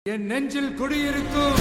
என் நெஞ்சில் குடியிருக்கும்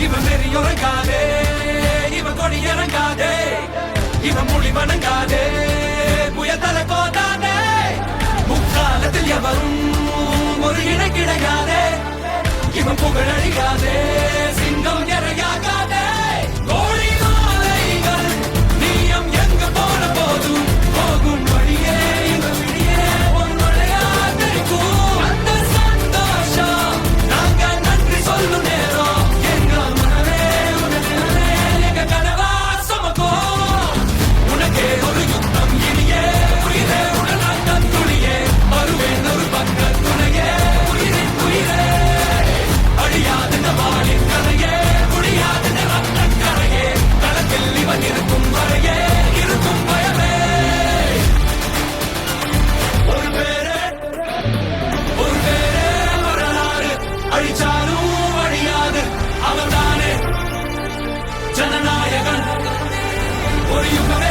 இவன் வெறியொறங்காதே, இவன் கொடி இறங்காதே, இவன் மொழி வணங்காதே, புயத்தலை போதானே, முக்காலத்தில் எவரும் ஒரு இணை கிடையாதே, இவன் புகழ் அழியாதே, சிங்கம் இறையாகாதே, கோழி மாலைகள் நீயம் எங்க போன போதும் போகும் வழியே இவன் விழியே உன் மழையாதிருக்கும் அந்த சந்தோஷம் நாங்க நன்றி சொல்லும் நேரம் ஜனநாயகன் ஒரு யுகம்